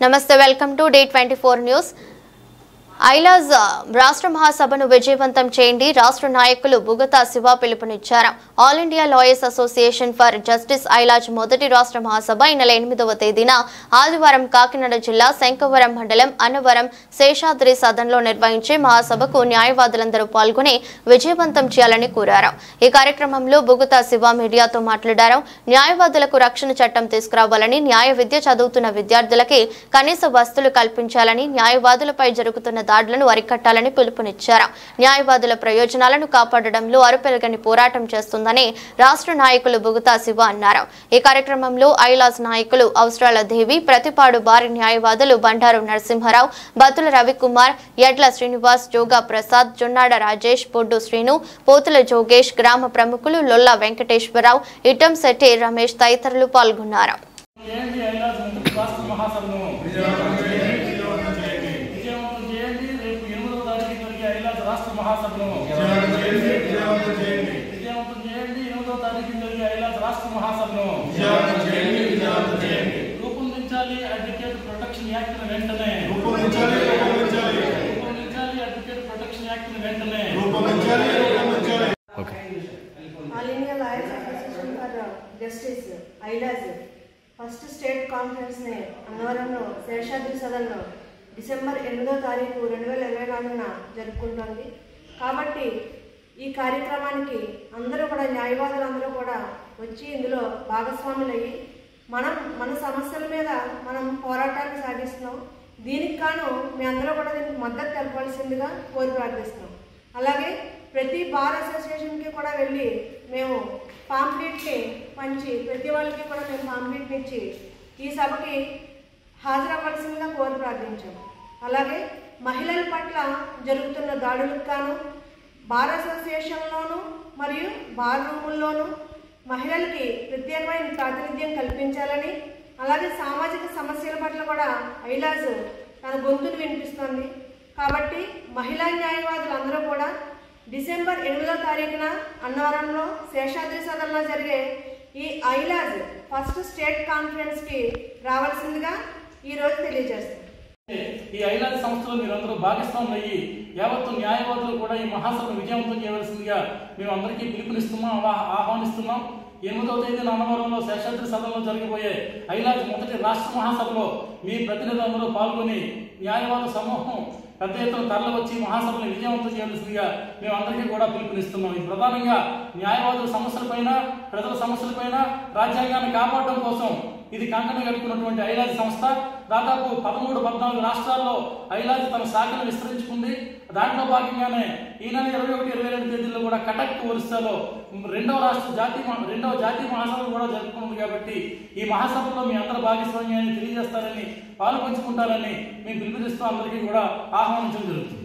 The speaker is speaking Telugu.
నమస్తే వెల్కమ్ టు డే24 న్యూస్। ఐలాజ్ రాష్ట్ర మహాసభను విజయవంతం చేయండి రాష్ట్ర నాయకులు బుగతా శివ పిలుపునిచ్చారు। All India lawyers association for justice ఐలాజ్ మొదటి రాష్ట్ర మహాసభ ఈ నెల 8వ తేదీన ఆదివారం కాకినాడ జిల్లా శంకవరం మండలం అన్నవరం శేషాద్రి సదన్లో నిర్వహించే మహాసభకు న్యాయవాదులందరూ పాల్గొని విజయవంతం చేయాలని కోరారు। ఈ కార్యక్రమంలో బుగతా శివ మీడియాతో మాట్లాడారు। న్యాయవాదులకు రక్షణ చట్టం తీసుకురావాలని, న్యాయ విద్య చదువుతున్న విద్యార్థులకి కనీస వసతులు కల్పించాలని, న్యాయవాదులపై జరుగుతున్న దాడులను అరికట్టాలని పిలుపునిచ్చారు। న్యాయవాదుల ప్రయోజనాలను కాపాడడంలో అరుపెరగని పోరాటం చేస్తుందని రాష్ట్ర నాయకులు బుగతా శివ అన్నారు। ఈ కార్యక్రమంలో ఐలాజ్ నాయకులు అవసరాల దేవి, ప్రతిపాడు బారి న్యాయవాదులు బండారు నరసింహారావు, బతుల రవికుమార్, యడ్ల శ్రీనివాస్, జోగా ప్రసాద్, జొన్నాడ రాజేష్, బొడ్డు శ్రీను, పోతుల జోగేష్, గ్రామ ప్రముఖులు లొల్ల వెంకటేశ్వరరావు, ఇటం శెట్టి రమేష్ తదితరులు పాల్గొన్నారు। రాష్ట్ర మహాసభను విజయవంతం చేయండి। 8వ తారీఖు జరిగే ఐలాజ్ రాష్ట్ర మహాసభను రూపొందించాలి। అడ్వకేట్ ప్రొటెక్షన్ యాక్ట్ వెంటనే రూపొందించాలి। అడ్వకేట్ ప్రొటెక్షన్ యాక్ట్ వెంటనే all India lawyers association for justice ఐలాజ్ first state conference ని అన్నవరంలో శేషాద్రి సదన్లో డిసెంబర్ 8వ తారీఖు 2024న జరుపుకుంటోంది। కాబట్టి ఈ కార్యక్రమానికి అందరూ కూడా న్యాయవాదులందరూ కూడా వచ్చి ఇందులో భాగస్వాములయ్యి మన సమస్యల మీద మనం పోరాటాన్ని సాగిస్తున్నాం। దీనికి గాను మీ అందరూ కూడా దీనికి మద్దతు తెలపాల్సిందిగా కోరి ప్రార్థిస్తున్నాం। అలాగే ప్రతి బార్ అసోసియేషన్కి కూడా వెళ్ళి మేము పాంప్లెట్ని పంచి ప్రతి వాళ్ళకి కూడా మేము పాంప్లెట్ని ఇచ్చి ఈ సభకి హాజరవ్వాల్సిందిగా కోరి ప్రార్థించాం। అలాగే మహిళల పట్ల జరుగుతున్న దాడులకు గాను బార్ అసోసియేషన్లోను మరియు బార్ రూముల్లోనూ మహిళలకి ప్రత్యేకమైన ప్రాతినిధ్యం కల్పించాలని, అలాగే సామాజిక సమస్యల పట్ల కూడా ఐలాజ్ తన గొంతును వినిపిస్తుంది। కాబట్టి మహిళా న్యాయవాదులు అందరూ కూడా డిసెంబర్ 8వ తారీఖున అన్నవరంలో శేషాద్రి సదన్లో జరిగే ఈ ఐలాజ్ ఫస్ట్ స్టేట్ కాన్ఫరెన్స్కి రావాల్సిందిగా ఈరోజు తెలియజేస్తాం। ఈ ఐలాజ్ సంస్థలో మీరందరూ భాగస్వాములు అయ్యి యావత్తు న్యాయవాదులు కూడా ఈ మహాసభను విజయవంతం చేయవలసిందిగా మేము అందరికీ పిలుపునిస్తున్నాం, ఆహ్వానిస్తున్నాం। 8వ తేదీన అన్నవరంలో శేషాద్రి సదన్లో జరిగిపోయే ఐలాజ్ మొదటి రాష్ట్ర మహాసభలో మీ ప్రతినిధులందరూ పాల్గొని న్యాయవాద సమూహం పెద్ద ఎత్తున తరలి వచ్చి మహాసభను విజయవంతం చేయవలసిందిగా మేము అందరికీ కూడా పిలుపునిస్తున్నాం। ఇది ప్రధానంగా న్యాయవాదుల సమస్యలపైన, ప్రజల సమస్యలపైన, రాజ్యాంగాన్ని కాపాడడం కోసం ఇది కంకణం కట్టుకున్నటువంటి ఐలాజ్ సంస్థ దాదాపు 13-14 రాష్ట్రాల్లో ఐలాజ్ తన శాఖను విస్తరించుకుంది। దాంట్లో భాగంగానే ఈ నెల 21-22 తేదీల్లో కూడా కటక్ ఒరిస్సాలో రెండవ జాతీయ మహాసభ కూడా జరుపుకుంది। కాబట్టి ఈ మహాసభలో మీ అందరూ భాగస్వామ్యాన్ని తెలియజేస్తారని, పాలు పంచుకుంటారని మేము పిలుపునిస్తూ అందరికీ కూడా ఆహ్వానించడం జరుగుతుంది।